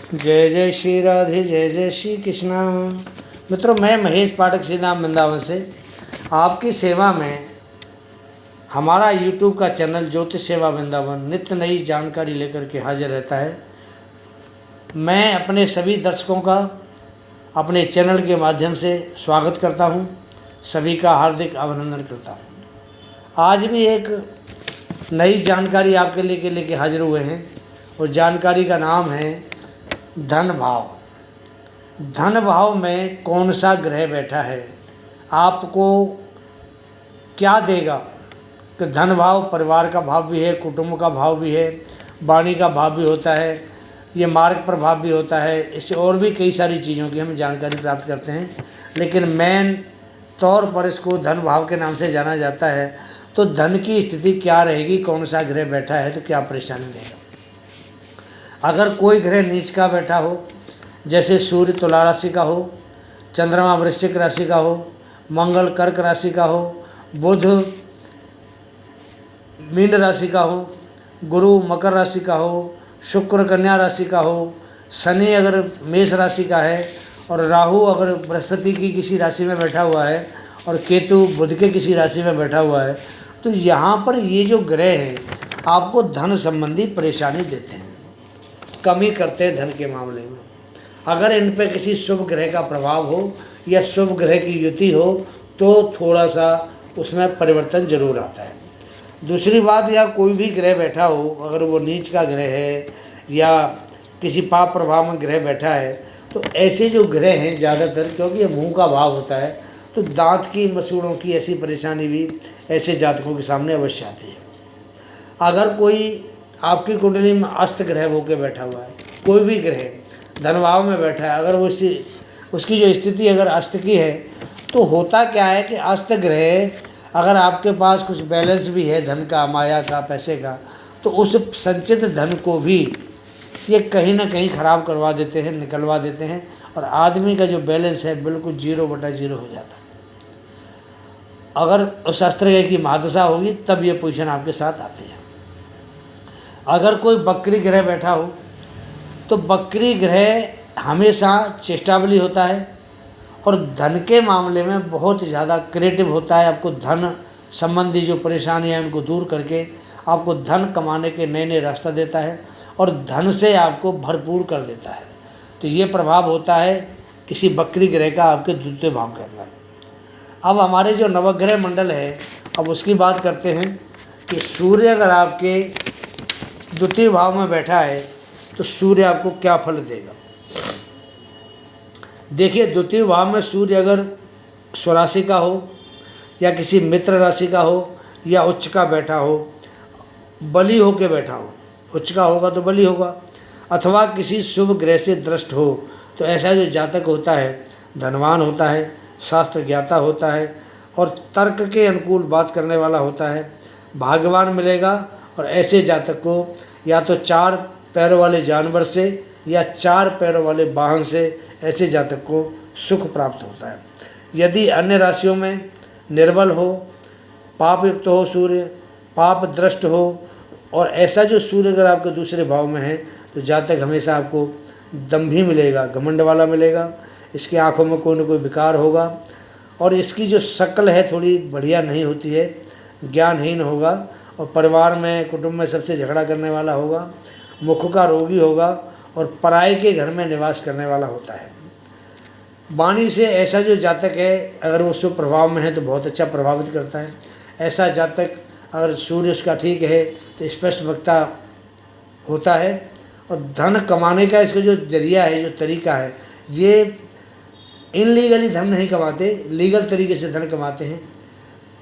जय जय श्री राधे, जय जय श्री कृष्णा। मित्रों, मैं महेश पाठक श्री नाम वृंदावन से आपकी सेवा में हमारा YouTube का चैनल ज्योतिष सेवा वृंदावन नित्य नई जानकारी लेकर के हाजिर रहता है। मैं अपने सभी दर्शकों का अपने चैनल के माध्यम से स्वागत करता हूं, सभी का हार्दिक अभिनंदन करता हूं। आज भी एक नई जानकारी आपके लेके हाजिर हुए हैं और जानकारी का नाम है धन भाव। धन भाव में कौन सा ग्रह बैठा है, आपको क्या देगा। कि धन भाव परिवार का भाव भी है, कुटुंब का भाव भी है, वाणी का भाव भी होता है, ये मार्ग प्रभाव भी होता है। इससे और भी कई सारी चीज़ों की हम जानकारी प्राप्त करते हैं, लेकिन मेन तौर पर इसको धन भाव के नाम से जाना जाता है। तो धन की स्थिति क्या रहेगी, कौन सा ग्रह बैठा है तो क्या परेशानी देगा। अगर कोई ग्रह नीच का बैठा हो, जैसे सूर्य तुला राशि का हो, चंद्रमा वृश्चिक राशि का हो, मंगल कर्क राशि का हो, बुध मीन राशि का हो, गुरु मकर राशि का हो, शुक्र कन्या राशि का हो, शनि अगर मेष राशि का है और राहु अगर बृहस्पति की किसी राशि में बैठा हुआ है और केतु बुध के किसी राशि में बैठा हुआ है, तो यहाँ पर ये जो ग्रह हैं आपको धन संबंधी परेशानी देते हैं, कमी करते हैं धन के मामले में। अगर इन पर किसी शुभ ग्रह का प्रभाव हो या शुभ ग्रह की युति हो तो थोड़ा सा उसमें परिवर्तन जरूर आता है। दूसरी बात, या कोई भी ग्रह बैठा हो, अगर वो नीच का ग्रह है या किसी पाप प्रभाव में ग्रह बैठा है, तो ऐसे जो ग्रह हैं ज़्यादातर, क्योंकि ये मुंह का भाव होता है, तो दांत की मसूड़ों की ऐसी परेशानी भी ऐसे जातकों के सामने अवश्य आती है। अगर कोई आपकी कुंडली में अस्त ग्रह होकर बैठा हुआ है, कोई भी ग्रह धन भाव में बैठा है, अगर वो उसकी जो स्थिति अगर अस्त की है, तो होता क्या है कि अस्त ग्रह अगर आपके पास कुछ बैलेंस भी है धन का, माया का, पैसे का, तो उस संचित धन को भी ये कहीं ना कहीं ख़राब करवा देते हैं, निकलवा देते हैं, और आदमी का जो बैलेंस है बिल्कुल 0/0 हो जाता है। अगर उस अस्त्र ग्रह की महादशा होगी तब ये पोजीशन आपके साथ आती है। अगर कोई बकरी ग्रह बैठा हो, तो बकरी ग्रह हमेशा चेष्टाबली होता है और धन के मामले में बहुत ज़्यादा क्रिएटिव होता है। आपको धन संबंधी जो परेशानियाँ हैं उनको दूर करके आपको धन कमाने के नए नए रास्ता देता है और धन से आपको भरपूर कर देता है। तो ये प्रभाव होता है किसी बकरी ग्रह का आपके द्वितीय भाव के अंदर। अब हमारे जो नवग्रह मंडल है, अब उसकी बात करते हैं कि सूर्य अगर आपके द्वितीय भाव में बैठा है तो सूर्य आपको क्या फल देगा। देखिए, द्वितीय भाव में सूर्य अगर स्वराशि का हो या किसी मित्र राशि का हो या उच्च का बैठा हो, बली होके बैठा हो, उच्च का होगा तो बली होगा, अथवा किसी शुभ ग्रह से दृष्ट हो, तो ऐसा जो जातक होता है धनवान होता है, शास्त्र ज्ञाता होता है और तर्क के अनुकूल बात करने वाला होता है, भाग्यवान मिलेगा। और ऐसे जातक को या तो 4 पैरों वाले जानवर से या 4 पैरों वाले वाहन से ऐसे जातक को सुख प्राप्त होता है। यदि अन्य राशियों में निर्बल हो, पाप युक्त हो, सूर्य पाप दृष्ट हो, और ऐसा जो सूर्य अगर आपके दूसरे भाव में है, तो जातक हमेशा आपको दंभी मिलेगा, घमंड वाला मिलेगा। इसकी आंखों में कोई न कोई विकार होगा और इसकी जो शक्ल है थोड़ी बढ़िया नहीं होती है, ज्ञानहीन होगा और परिवार में कुटुंब में सबसे झगड़ा करने वाला होगा, मुख का रोगी होगा और पराये के घर में निवास करने वाला होता है। वाणी से ऐसा जो जातक है, अगर वो शुभ प्रभाव में है तो बहुत अच्छा प्रभावित करता है। ऐसा जातक अगर सूर्य उसका ठीक है तो स्पष्ट वक्ता होता है और धन कमाने का इसका जो जरिया है, जो तरीका है, ये इनलीगली धन नहीं कमाते, लीगल तरीके से धन कमाते हैं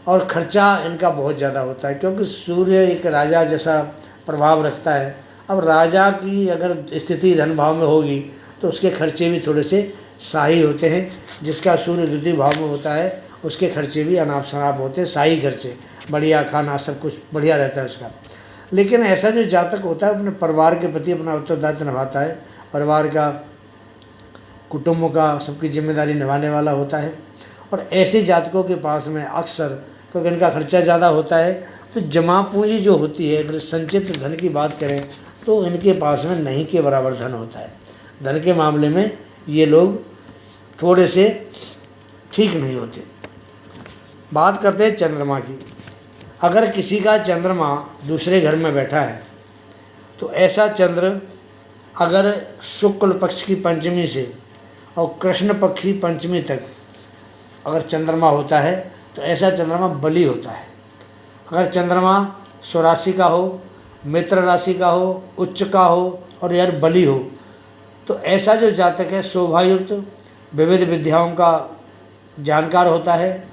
और खर्चा इनका बहुत ज़्यादा होता है, क्योंकि सूर्य एक राजा जैसा प्रभाव रखता है। अब राजा की अगर स्थिति धन भाव में होगी तो उसके खर्चे भी थोड़े से शाही होते हैं। जिसका सूर्य द्वितीय भाव में होता है उसके खर्चे भी अनाप शनाप होते हैं, शाही खर्चे, बढ़िया खाना, सब कुछ बढ़िया रहता है उसका। लेकिन ऐसा जो जातक होता है अपने परिवार के प्रति अपना उत्तरदायित्व निभाता है, परिवार का, कुटुंब का, सबकी जिम्मेदारी निभाने वाला होता है। और ऐसे जातकों के पास में अक्सर, क्योंकि इनका खर्चा ज़्यादा होता है, तो जमा पूंजी जो होती है, अगर संचित धन की बात करें तो इनके पास में नहीं के बराबर धन होता है। धन के मामले में ये लोग थोड़े से ठीक नहीं होते। बात करते हैं चंद्रमा की। अगर किसी का चंद्रमा दूसरे घर में बैठा है तो ऐसा चंद्र अगर शुक्ल पक्ष की पंचमी से और कृष्ण पक्ष की पंचमी तक अगर चंद्रमा होता है तो ऐसा चंद्रमा बली होता है। अगर चंद्रमा स्वराशि का हो, मित्र राशि का हो, उच्च का हो और यार बली हो तो ऐसा जो जातक है शोभायुक्त, विविध विद्याओं का जानकार होता है,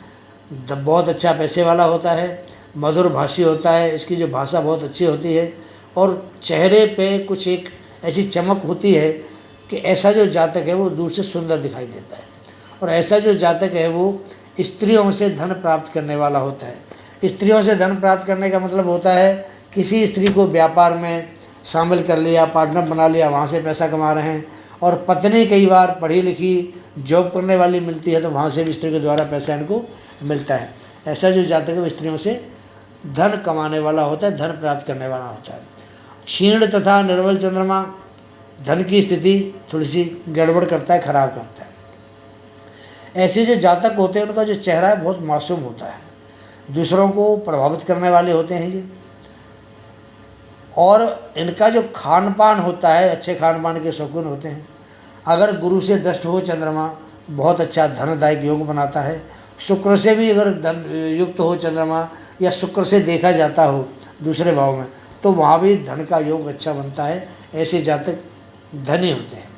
बहुत अच्छा पैसे वाला होता है, मधुर भाषी होता है, इसकी जो भाषा बहुत अच्छी होती है और चेहरे पे कुछ एक ऐसी चमक होती है कि ऐसा जो जातक है वो दूर से सुंदर दिखाई देता है। और ऐसा जो जातक है वो स्त्रियों से धन प्राप्त करने वाला होता है। स्त्रियों से धन प्राप्त करने का मतलब होता है किसी स्त्री को व्यापार में शामिल कर लिया, पार्टनर बना लिया, वहाँ से पैसा कमा रहे हैं। और पत्नी कई बार पढ़ी लिखी जॉब करने वाली मिलती है तो वहाँ से भी स्त्री के द्वारा पैसा इनको मिलता है। ऐसा जो जातक है वो स्त्रियों से धन कमाने वाला होता है, धन प्राप्त करने वाला होता है। क्षीण तथा निर्बल चंद्रमा धन की स्थिति थोड़ी सी गड़बड़ करता है, खराब करता है। ऐसे जो जातक होते हैं उनका जो चेहरा है बहुत मासूम होता है, दूसरों को प्रभावित करने वाले होते हैं ये। और इनका जो खान पान होता है अच्छे खान पान के शौकीन होते हैं। अगर गुरु से दृष्ट हो चंद्रमा बहुत अच्छा धनदायक योग बनाता है। शुक्र से भी अगर धन युक्त हो चंद्रमा या शुक्र से देखा जाता हो दूसरे भाव में तो वहाँ भी धन का योग अच्छा बनता है। ऐसे जातक धनी होते हैं।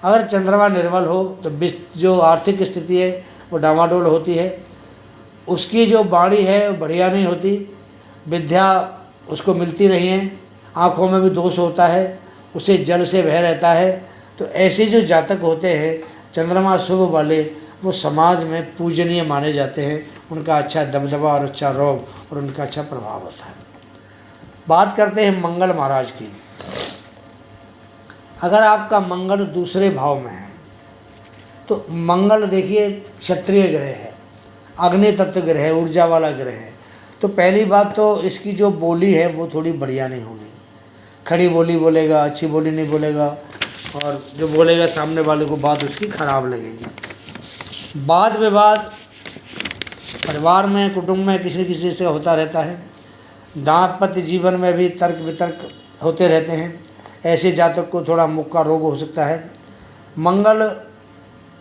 अगर चंद्रमा निर्बल हो तो जो आर्थिक स्थिति है वो डामाडोल होती है। उसकी जो वाणी है वो बढ़िया नहीं होती, विद्या उसको मिलती नहीं है, आँखों में भी दोष होता है, उसे जल से भय रहता है। तो ऐसे जो जातक होते हैं चंद्रमा शुभ वाले वो समाज में पूजनीय माने जाते हैं। उनका अच्छा दबदबा और अच्छा रौब और उनका अच्छा प्रभाव होता है। बात करते हैं मंगल महाराज की। अगर आपका मंगल दूसरे भाव में है तो मंगल देखिए क्षत्रिय ग्रह है, अग्नि तत्व ग्रह है, ऊर्जा वाला ग्रह है। तो पहली बात तो इसकी जो बोली है वो थोड़ी बढ़िया नहीं होगी। खड़ी बोली बोलेगा, अच्छी बोली नहीं बोलेगा और जो बोलेगा सामने वाले को बात उसकी खराब लगेगी। वाद विवाद परिवार में, कुटुंब में किसी किसी से होता रहता है। दाम्पत्य जीवन में भी तर्क वितर्क होते रहते हैं। ऐसे जातक को थोड़ा मुख का रोग हो सकता है। मंगल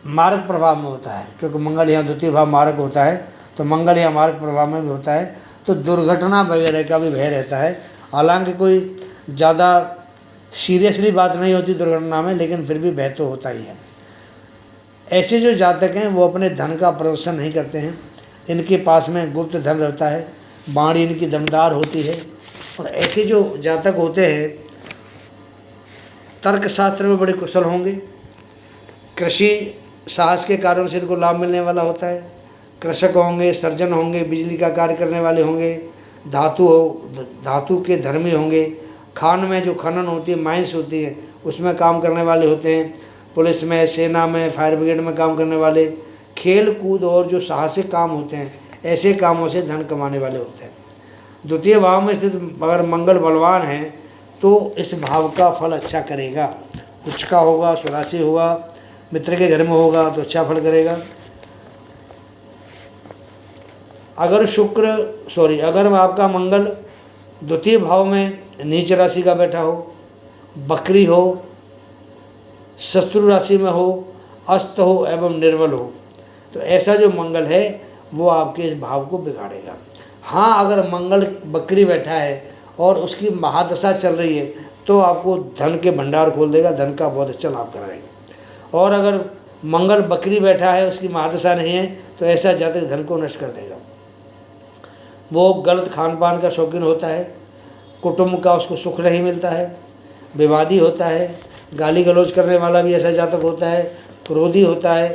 मार्ग प्रभाव में होता है क्योंकि मंगल यहाँ द्वितीय भाव मार्ग होता है तो मंगल यहाँ मार्ग प्रभाव में भी होता है तो दुर्घटना वगैरह का भी भय रहता है। हालांकि कोई ज़्यादा सीरियसली बात नहीं होती दुर्घटना में, लेकिन फिर भी भय तो होता ही है। ऐसे जो जातक हैं वो अपने धन का प्रदर्शन नहीं करते हैं। इनके पास में गुप्त धन रहता है, वाणी इनकी दमदार होती है। और ऐसे जो जातक होते हैं तर्कशास्त्र में बड़े कुशल होंगे। कृषि साहस के कारण से इनको लाभ मिलने वाला होता है। कृषक होंगे, सर्जन होंगे, बिजली का कार्य करने वाले होंगे, धातु के धर्मी होंगे। खान में जो खनन होती है, माइंस होती है, उसमें काम करने वाले होते हैं। पुलिस में, सेना में, फायर ब्रिगेड में काम करने वाले, खेल कूद और जो साहसिक काम होते हैं ऐसे कामों से धन कमाने वाले होते हैं। द्वितीय भाव में स्थित अगर मंगल बलवान है तो इस भाव का फल अच्छा करेगा। उच्च का होगा, स्वराशि होगा, मित्र के घर में होगा तो अच्छा फल करेगा। अगर आपका मंगल द्वितीय भाव में नीच राशि का बैठा हो, बकरी हो, शत्रु राशि में हो, अस्त हो एवं निर्बल हो तो ऐसा जो मंगल है वो आपके इस भाव को बिगाड़ेगा। हाँ, अगर मंगल बकरी बैठा है और उसकी महादशा चल रही है तो आपको धन के भंडार खोल देगा, धन का बहुत अच्छा लाभ कराएगा। और अगर मंगल बकरी बैठा है, उसकी महादशा नहीं है तो ऐसा जातक धन को नष्ट कर देगा। वो गलत खान पान का शौकीन होता है, कुटुंब का उसको सुख नहीं मिलता है, विवादी होता है, गाली गलौज करने वाला भी ऐसा जातक होता है, क्रोधी होता है,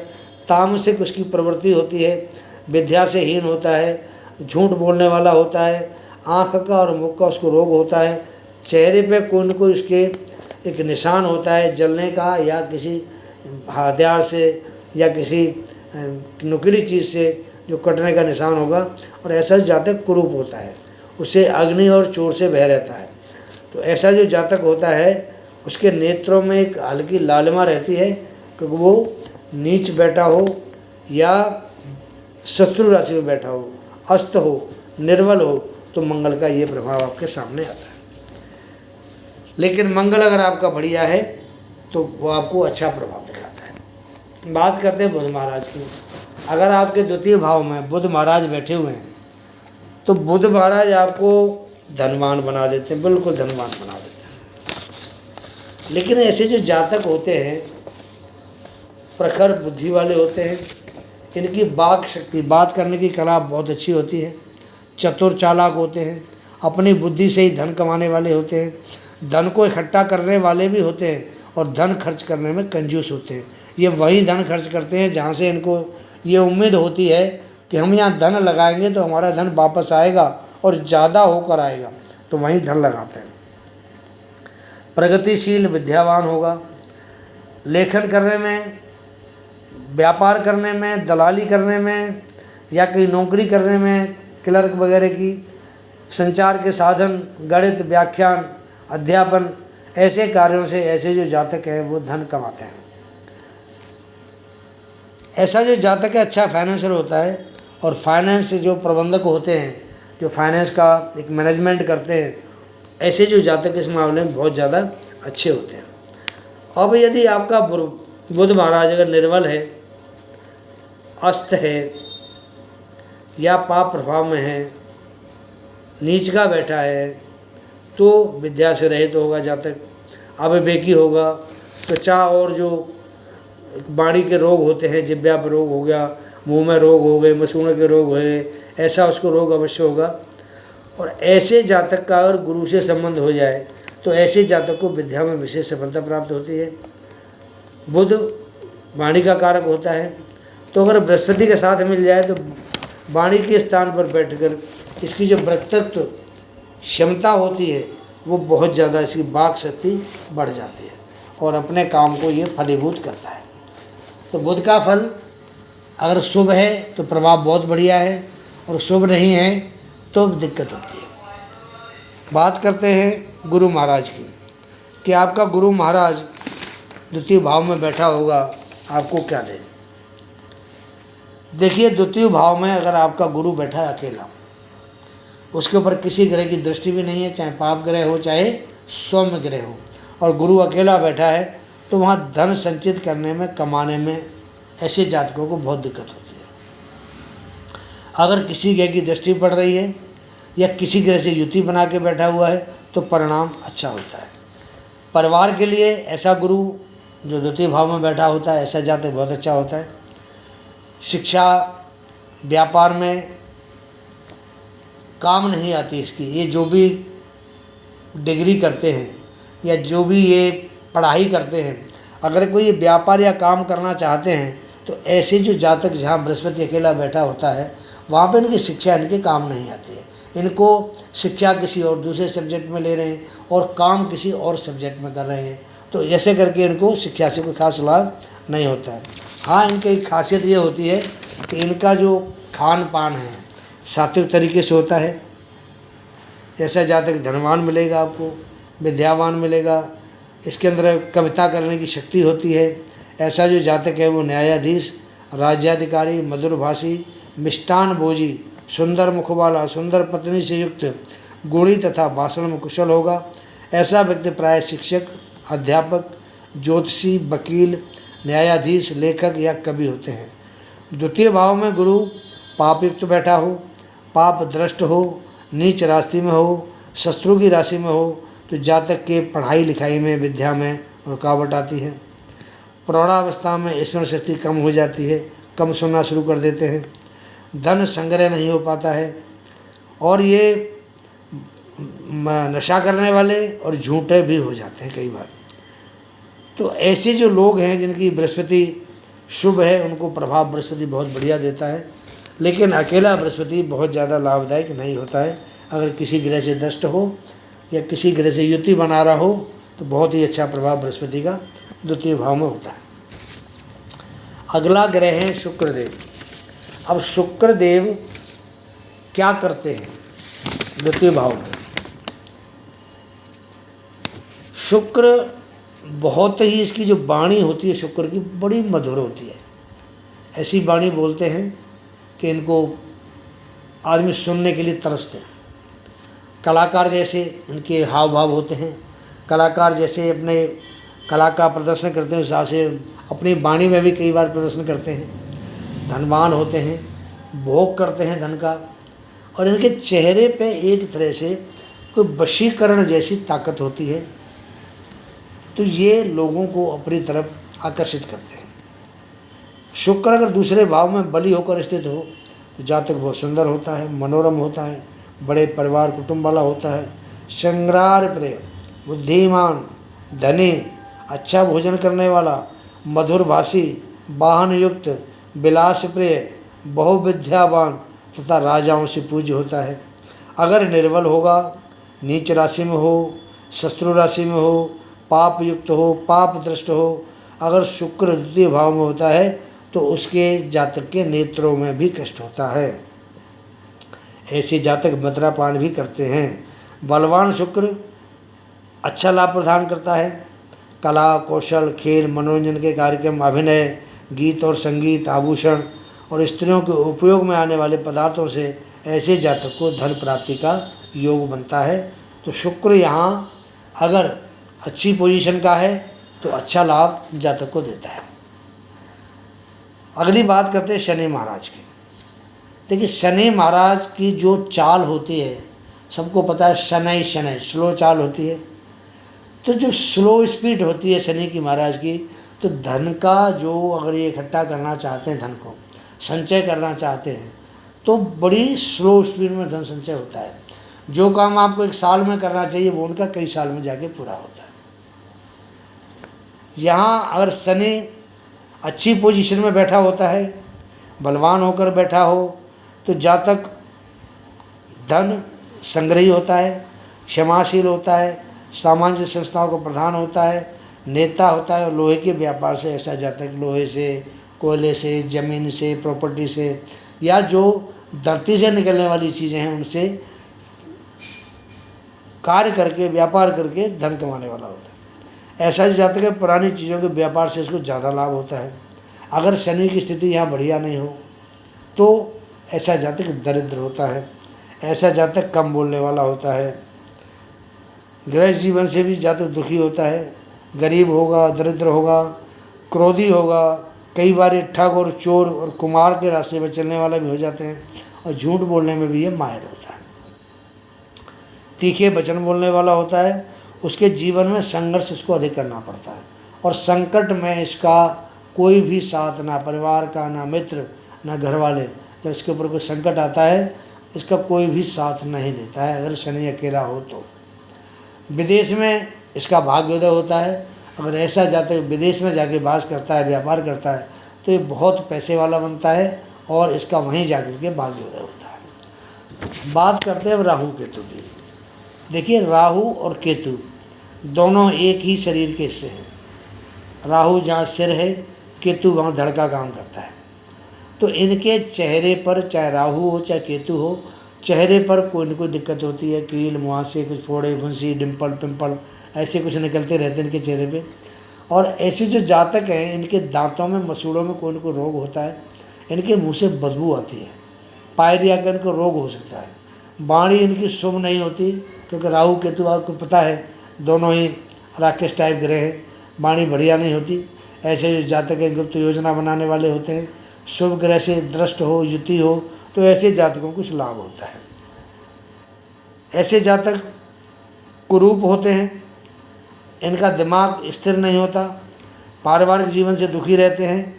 तामसिक उसकी प्रवृत्ति होती है, विद्या से हीन होता है, झूठ बोलने वाला होता है, आँख का और मुख का उसको रोग होता है, चेहरे पे कोई न कोई उसके एक निशान होता है जलने का या किसी हथियार से या किसी नुकीली चीज़ से जो कटने का निशान होगा। और ऐसा जातक कुरूप होता है, उसे अग्नि और चोर से भय रहता है। तो ऐसा जो जातक होता है उसके नेत्रों में एक हल्की लालिमा रहती है, क्योंकि वो नीच बैठा हो या शत्रु राशि में बैठा हो, अस्त हो, निर्बल हो, तो मंगल का ये प्रभाव आपके सामने आता है। लेकिन मंगल अगर आपका बढ़िया है तो वो आपको अच्छा प्रभाव दिखाता है। बात करते हैं बुध महाराज की। अगर आपके द्वितीय भाव में बुध महाराज बैठे हुए हैं तो बुध महाराज आपको धनवान बना देते हैं, बिल्कुल धनवान बना देते हैं। लेकिन ऐसे जो जातक होते हैं, प्रखर बुद्धि वाले होते हैं, इनकी वाक शक्ति, बात करने की कला बहुत अच्छी होती है, चतुर चालाक होते हैं, अपनी बुद्धि से ही धन कमाने वाले होते हैं, धन को इकट्ठा करने वाले भी होते हैं और धन खर्च करने में कंजूस होते हैं। ये वही धन खर्च करते हैं जहाँ से इनको ये उम्मीद होती है कि हम यहाँ धन लगाएंगे तो हमारा धन वापस आएगा और ज़्यादा होकर आएगा, तो वहीं धन लगाते हैं। प्रगतिशील विद्यावान होगा, लेखन करने में, व्यापार करने में, दलाली करने में या कहीं नौकरी करने में, क्लर्क वगैरह की, संचार के साधन, गणित, व्याख्यान, अध्यापन, ऐसे कार्यों से ऐसे जो जातक हैं वो धन कमाते हैं। ऐसा जो जातक है अच्छा फाइनेंसर होता है, और फाइनेंस से जो प्रबंधक होते हैं, जो फाइनेंस का एक मैनेजमेंट करते हैं, ऐसे जो जातक इस मामले में बहुत ज़्यादा अच्छे होते हैं। अब यदि आपका बुध महाराज अगर निर्बल है, अस्त है या पाप प्रभाव में है, नीच का बैठा है, तो विद्या से रहित होगा जातक, अविवेकी होगा, त्वचा और जो वाणी के रोग होते हैं, जिब्या पर रोग हो गया, मुंह में रोग हो गए, मसूड़ों के रोग हो गए, ऐसा उसको रोग अवश्य होगा। और ऐसे जातक का अगर गुरु से संबंध हो जाए तो ऐसे जातक को विद्या में विशेष सफलता प्राप्त होती है। बुध वाणी का कारक होता है, तो अगर बृहस्पति के साथ मिल जाए तो वाणी के स्थान पर बैठकर इसकी जो वक्तृत्व क्षमता होती है वो बहुत ज़्यादा, इसकी वाक शक्ति बढ़ जाती है और अपने काम को ये फलीभूत करता है। तो बुध का फल अगर शुभ है तो प्रभाव बहुत बढ़िया है, और शुभ नहीं है तो दिक्कत होती है। बात करते हैं गुरु महाराज की कि आपका गुरु महाराज द्वितीय भाव में बैठा होगा, आपको क्या दे। देखिए, द्वितीय भाव में अगर आपका गुरु बैठा है अकेला, उसके ऊपर किसी ग्रह की दृष्टि भी नहीं है, चाहे पाप ग्रह हो चाहे सौम्य ग्रह हो, और गुरु अकेला बैठा है, तो वहाँ धन संचित करने में, कमाने में ऐसे जातकों को बहुत दिक्कत होती है। अगर किसी ग्रह की दृष्टि पड़ रही है या किसी ग्रह से युति बना के बैठा हुआ है तो परिणाम अच्छा होता है। परिवार के लिए ऐसा गुरु जो द्वितीय भाव में बैठा होता है, ऐसा जातक बहुत अच्छा होता है। शिक्षा, व्यापार में काम नहीं आती इसकी, ये जो भी डिग्री करते हैं या जो भी ये पढ़ाई करते हैं, अगर कोई व्यापार या काम करना चाहते हैं तो ऐसे जो जातक जहाँ बृहस्पति अकेला बैठा होता है वहाँ पे इनकी शिक्षा इनके काम नहीं आती है। इनको शिक्षा किसी और दूसरे सब्जेक्ट में ले रहे हैं और काम किसी और सब्जेक्ट में कर रहे हैं, तो ऐसे करके इनको शिक्षा से कोई खास लाभ नहीं होता है। हाँ, इनकी खासियत ये होती है कि इनका जो खान पान है सात्विक तरीके से होता है। ऐसा जातक धनवान मिलेगा, आपको विद्यावान मिलेगा, इसके अंदर कविता करने की शक्ति होती है। ऐसा जो जातक है वो न्यायाधीश, राज्याधिकारी, मधुरभाषी, मिष्टान भोजी, सुंदर मुख वाला, सुंदर पत्नी से युक्त, गुणी तथा भाषण में कुशल होगा। ऐसा व्यक्ति प्राय शिक्षक, अध्यापक, ज्योतिषी, वकील, न्यायाधीश, लेखक या कवि होते हैं। द्वितीय भाव में गुरु पापयुक्त बैठा हो, पाप दृष्ट हो, नीच राशि में हो, शत्रु की राशि में हो, तो जातक के पढ़ाई लिखाई में, विद्या में रुकावट आती है। प्रौढ़ावस्था में स्मरण शक्ति कम हो जाती है, कम सुनना शुरू कर देते हैं, धन संग्रह नहीं हो पाता है, और ये नशा करने वाले और झूठे भी हो जाते हैं कई बार। तो ऐसे जो लोग हैं जिनकी बृहस्पति शुभ है, उनको प्रभाव बृहस्पति बहुत बढ़िया देता है। लेकिन अकेला बृहस्पति बहुत ज़्यादा लाभदायक नहीं होता है। अगर किसी ग्रह से दष्ट हो या किसी ग्रह से युति बना रहा हो तो बहुत ही अच्छा प्रभाव बृहस्पति का द्वितीय भाव में होता है। अगला ग्रह है शुक्रदेव। अब शुक्रदेव क्या करते हैं द्वितीय भाव में? शुक्र बहुत ही इसकी जो वाणी होती है शुक्र की बड़ी मधुर होती है। ऐसी वाणी बोलते हैं कि इनको आदमी सुनने के लिए तरसते हैं। कलाकार जैसे इनके हाव भाव होते हैं, कलाकार जैसे अपने कला का प्रदर्शन करते हैं, उस हिसाब से अपनी वाणी में भी कई बार प्रदर्शन करते हैं। धनवान होते हैं, भोग करते हैं धन का, और इनके चेहरे पे एक तरह से कोई वशीकरण जैसी ताकत होती है, तो ये लोगों को अपनी तरफ आकर्षित करते हैं। शुक्र अगर दूसरे भाव में बली होकर स्थित हो तो जातक बहुत सुंदर होता है, मनोरम होता है, बड़े परिवार कुटुंब वाला होता है, श्रृंगार प्रिय, बुद्धिमान, धनी, अच्छा भोजन करने वाला, मधुर भाषी, वाहन युक्त, विलास प्रिय, बहुविद्यावान तथा राजाओं से पूज्य होता है। अगर निर्बल होगा, नीच राशि में हो, शत्रु राशि में हो, पाप युक्त हो, पाप दृष्ट हो, अगर शुक्र द्वितीय भाव में होता है तो उसके जातक के नेत्रों में भी कष्ट होता है। ऐसे जातक मदिरापान भी करते हैं। बलवान शुक्र अच्छा लाभ प्रदान करता है। कला, कौशल, खेल, मनोरंजन के कार्यक्रम, अभिनय, गीत और संगीत, आभूषण और स्त्रियों के उपयोग में आने वाले पदार्थों से ऐसे जातक को धन प्राप्ति का योग बनता है। तो शुक्र यहाँ अगर अच्छी पोजीशन का है तो अच्छा लाभ जातक को देता है। अगली बात करते हैं शनि महाराज की। देखिए, शनि महाराज की जो चाल होती है, सबको पता है, शनै शनै स्लो चाल होती है। तो जो स्लो स्पीड होती है शनि की महाराज की, तो धन का जो अगर ये इकट्ठा करना चाहते हैं, धन को संचय करना चाहते हैं, तो बड़ी स्लो स्पीड में धन संचय होता है। जो काम आपको 1 साल में करना चाहिए वो उनका कई साल में जाके पूरा होता है। यहाँ अगर शनि अच्छी पोजीशन में बैठा होता है, बलवान होकर बैठा हो, तो जातक धन संग्रही होता है, क्षमाशील होता है, सामाजिक संस्थाओं का प्रधान होता है, नेता होता है। और लोहे के व्यापार से ऐसा जातक लोहे से, कोयले से, ज़मीन से, प्रॉपर्टी से, या जो धरती से निकलने वाली चीज़ें हैं उनसे कार्य करके, व्यापार करके धन कमाने वाला होता है। ऐसा जो जातक है, पुरानी चीज़ों के व्यापार से इसको ज़्यादा लाभ होता है। अगर शनि की स्थिति यहाँ बढ़िया नहीं हो तो ऐसा जातक दरिद्र होता है। ऐसा जातक कम बोलने वाला होता है। गृह जीवन से भी जातक दुखी होता है, गरीब होगा, दरिद्र होगा, क्रोधी होगा, कई बार ये ठग और चोर और कुमार के रास्ते पर चलने वाला भी हो जाते हैं, और झूठ बोलने में भी ये माहिर होता है। तीखे वचन बोलने वाला होता है। उसके जीवन में संघर्ष उसको अधिक करना पड़ता है, और संकट में इसका कोई भी साथ, ना परिवार का, ना मित्र, ना घर वाले, जब इसके ऊपर कोई संकट आता है इसका कोई भी साथ नहीं देता है अगर शनि अकेला हो तो। विदेश में इसका भाग्योदय होता है। अगर ऐसा जातक विदेश में जाके वास करता है, व्यापार करता है, तो ये बहुत पैसे वाला बनता है और इसका वहीं जाकर के भाग्योदय होता है। बात करते हैं अब राहु केतु की। देखिए, राहु और केतु दोनों एक ही शरीर के हिस्से हैं। राहु जहाँ सिर है, केतु वहाँ धड़ का काम करता है। तो इनके चेहरे पर, चाहे राहु हो चाहे केतु हो, चेहरे पर कोई न कोई दिक्कत होती है। कील, मुहासे, कुछ फोड़े, फुंसी, डिम्पल, पिंपल, ऐसे कुछ निकलते रहते हैं इनके चेहरे पे। और ऐसे जो जातक हैं, इनके दांतों में, मसूड़ों में कोई न कोई रोग होता है। इनके मुंह से बदबू आती है, पायरिया का इनको रोग हो सकता है। वाणी इनकी शुभ नहीं होती, क्योंकि राहु केतु आपको पता है दोनों ही राकेश टाइप ग्रह हैं। वाणी बढ़िया नहीं होती। ऐसे जो जातक है गुप्त योजना बनाने वाले होते हैं। शुभ ग्रह से दृष्ट हो, युति हो, तो ऐसे जातकों को कुछ लाभ होता है। ऐसे जातक कुरूप होते हैं, इनका दिमाग स्थिर नहीं होता, पारिवारिक जीवन से दुखी रहते हैं,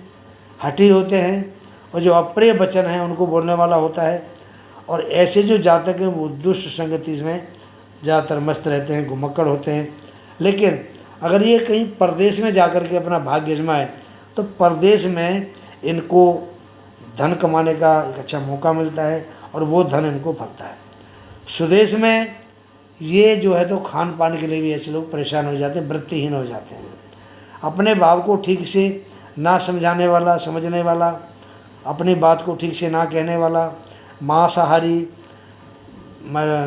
हठी होते हैं, और जो अप्रिय वचन हैं उनको बोलने वाला होता है। और ऐसे जो जातक हैं वो दुष्ट संगति में ज़्यादातर मस्त रहते हैं, घुमक्कड़ होते हैं। लेकिन अगर ये कहीं परदेश में जाकर के अपना भाग्य आजमाए तो परदेश में इनको धन कमाने का एक अच्छा मौका मिलता है, और वो धन इनको फलता है। स्वदेश में ये जो है तो खान पान के लिए भी ऐसे लोग परेशान हो जाते हैं, वृत्तिहीन हो जाते हैं। अपने भाव को ठीक से ना समझाने वाला, समझने वाला, अपनी बात को ठीक से ना कहने वाला, मांसाहारी,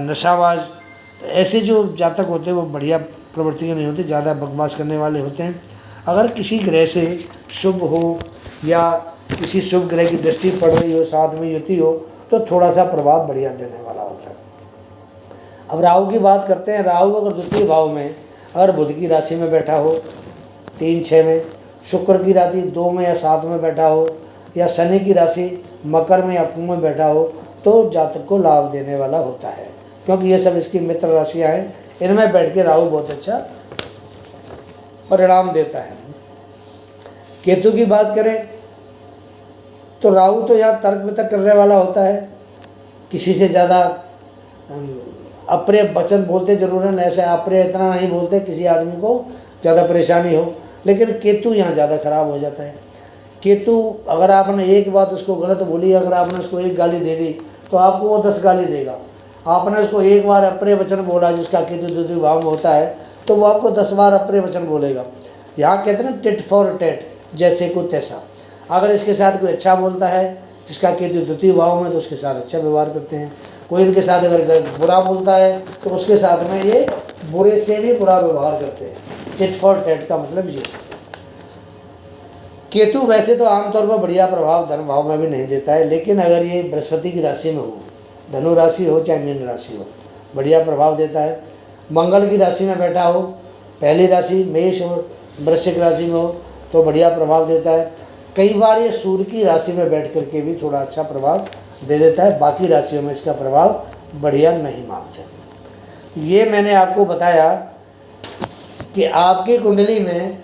नशाबाज, तो ऐसे जो जातक होते हैं वो बढ़िया प्रवृत्तियाँ नहीं होती, ज़्यादा बकवास करने वाले होते हैं। अगर किसी ग्रह से शुभ हो या किसी शुभ ग्रह की दृष्टि पड़ रही हो, साथ में युति हो, तो थोड़ा सा प्रभाव बढ़िया देने वाला होता है। अब राहु की बात करते हैं। राहु अगर द्वितीय भाव में, अगर बुध की राशि में बैठा हो 3-6 में, शुक्र की राशि 2 में या 7 में बैठा हो, या शनि की राशि मकर में या कुंभ में बैठा हो, तो जातक को लाभ देने वाला होता है, क्योंकि ये सब इसकी मित्र राशियाँ हैं। इनमें बैठ के राहु बहुत अच्छा परिणाम देता है। केतु की बात करें तो राहु तो यहाँ तर्क वितर्क करने वाला होता है, किसी से ज़्यादा अप्रिय वचन बोलते जरूर हैं, ऐसे अप्रिय इतना नहीं बोलते किसी आदमी को ज़्यादा परेशानी हो। लेकिन केतु यहाँ ज़्यादा खराब हो जाता है। केतु अगर आपने एक बात उसको गलत बोली, अगर आपने उसको एक गाली दे दी तो आपको वो 10 गाली देगा। आपने उसको एक बार अप्रिय वचन बोला, जिसका केतु द्वितीय भाव में होता है, तो वो आपको 10 बार अप्रिय वचन बोलेगा। यहाँ कहते हैं ना टिट फॉर टेट, जैसे को तैसा। अगर इसके साथ कोई अच्छा बोलता है, जिसका केतु द्वितीय भाव में, तो उसके साथ अच्छा व्यवहार करते हैं। कोई इनके साथ अगर बुरा बोलता है तो उसके साथ में ये बुरे से भी बुरा व्यवहार करते हैं। टिट फॉर टेट का मतलब ये। केतु वैसे तो आमतौर पर बढ़िया प्रभाव धन भाव में भी नहीं देता है, लेकिन अगर ये बृहस्पति की राशि में हो, धनु राशि हो चाहे मीन राशि हो, बढ़िया प्रभाव देता है। मंगल की राशि में बैठा हो, पहली राशि मेष और वृश्चिक राशि में हो, तो बढ़िया प्रभाव देता है। कई बार ये सूर्य की राशि में बैठ करके भी थोड़ा अच्छा प्रभाव दे देता है, बाकी राशियों में इसका प्रभाव बढ़िया नहीं मानते। ये मैंने आपको बताया कि आपकी कुंडली में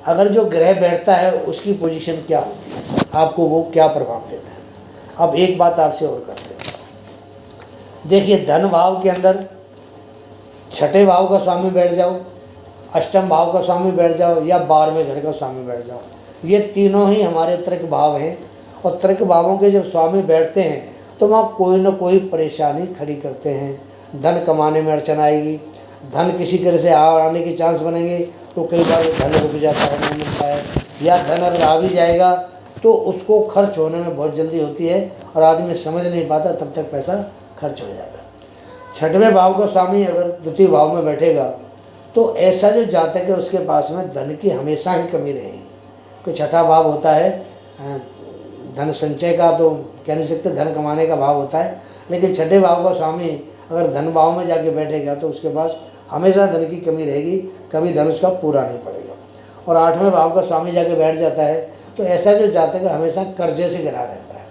अगर जो ग्रह बैठता है उसकी पोजीशन क्या होती है, आपको वो क्या प्रभाव देता है। अब एक बात आपसे और करते हैं। देखिए, धन भाव के अंदर 6ठे भाव का स्वामी बैठ जाओ, अष्टम भाव का स्वामी बैठ जाओ, या 12वें घर का स्वामी बैठ जाओ, ये तीनों ही हमारे त्रिक भाव हैं। और त्रिक भावों के जब स्वामी बैठते हैं तो वहाँ कोई न कोई परेशानी खड़ी करते हैं। धन कमाने में अड़चन आएगी, धन किसी तरह से आने के चांस बनेंगे, तो कई बार धन रुक जाता है, नहीं मिलता है, या धन अगर आ भी जाएगा तो उसको खर्च होने में बहुत जल्दी होती है और आदमी समझ नहीं पाता, तब तक पैसा खर्च हो जाता है। 6वें भाव का स्वामी अगर द्वितीय भाव में बैठेगा तो ऐसा जो जातक है उसके पास में धन की हमेशा ही कमी रहेगी। कोई 6ठा भाव होता है धन संचय का, तो कह नहीं सकते, धन कमाने का भाव होता है, लेकिन 6ठे भाव का स्वामी अगर धन भाव में जाके बैठेगा तो उसके पास हमेशा धन की कमी रहेगी, कभी धन उसका पूरा नहीं पड़ेगा। और 8वें भाव का स्वामी जाके बैठ जाता है तो ऐसा जो जातक है हमेशा कर्जे से घिरा रहता है।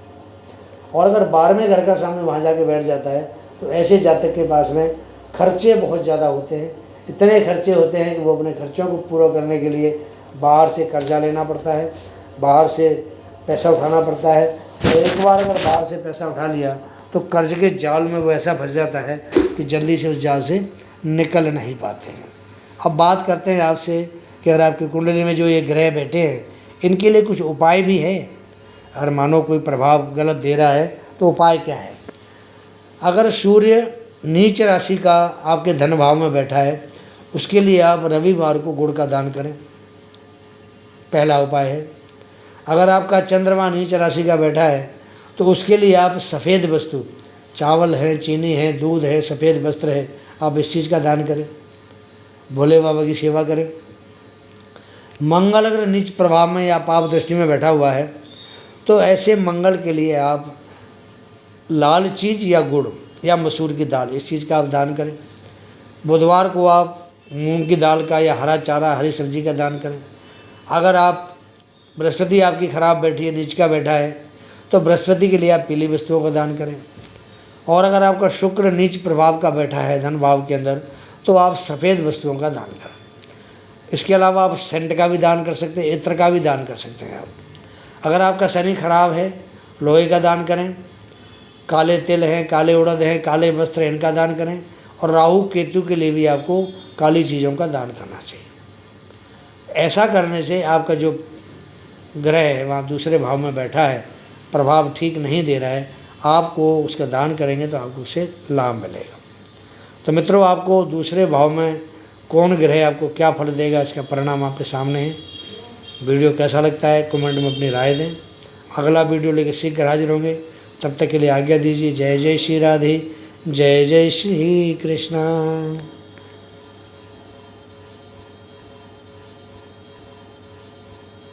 और अगर 12वें घर का स्वामी वहाँ जाके बैठ जाता है तो ऐसे जातक के पास में खर्चे बहुत ज़्यादा होते हैं। इतने खर्चे होते हैं कि वो अपने खर्चों को पूरा करने के लिए बाहर से कर्जा लेना पड़ता है, बाहर से पैसा उठाना पड़ता है। तो एक बार अगर बाहर से पैसा उठा लिया तो कर्ज के जाल में वो ऐसा फंस जाता है कि जल्दी से उस जाल से निकल नहीं पाते हैं। अब बात करते हैं आपसे कि अगर आपकी कुंडली में जो ये ग्रह बैठे हैं इनके लिए कुछ उपाय भी है। अगर मानो कोई प्रभाव गलत दे रहा है तो उपाय क्या है। अगर सूर्य नीच राशि का आपके धन भाव में बैठा है, उसके लिए आप रविवार को गुड़ का दान करें, पहला उपाय है। अगर आपका चंद्रमा नीच राशि का बैठा है तो उसके लिए आप सफ़ेद वस्तु, चावल है, चीनी है, दूध है, सफ़ेद वस्त्र है, आप इस चीज़ का दान करें, भोले बाबा की सेवा करें। मंगल अगर नीच प्रभाव में या पाप दृष्टि में बैठा हुआ है तो ऐसे मंगल के लिए आप लाल चीज़ या गुड़ या मसूर की दाल, इस चीज़ का आप दान करें। बुधवार को आप मूंग की दाल का या हरा चारा, हरी सब्जी का दान करें। अगर आप बृहस्पति आपकी खराब बैठी है, नीच का बैठा है, तो बृहस्पति के लिए आप पीली वस्तुओं का दान करें। और अगर आपका शुक्र नीच प्रभाव का बैठा है धन भाव के अंदर तो आप सफ़ेद वस्तुओं का दान करें। इसके अलावा आप सेंट का भी दान कर सकते हैं, इत्र का भी दान कर सकते हैं आप। अगर आपका शनि खराब है, लोहे का दान करें, काले तिल हैं, काले उड़द हैं, काले वस्त्र हैं, इनका दान करें। और राहु केतु के लिए भी आपको काली चीज़ों का दान करना चाहिए। ऐसा करने से आपका जो ग्रह है वहाँ दूसरे भाव में बैठा है, प्रभाव ठीक नहीं दे रहा है, आपको उसका दान करेंगे तो आपको उससे लाभ मिलेगा। तो मित्रों, आपको दूसरे भाव में कौन ग्रह आपको क्या फल देगा, इसका परिणाम आपके सामने है। वीडियो कैसा लगता है कमेंट में अपनी राय दें। अगला वीडियो लेकर शीघ्र हाजिर होंगे, तब तक के लिए आज्ञा दीजिए। जय जय श्री राधे, जय जय श्री कृष्णा।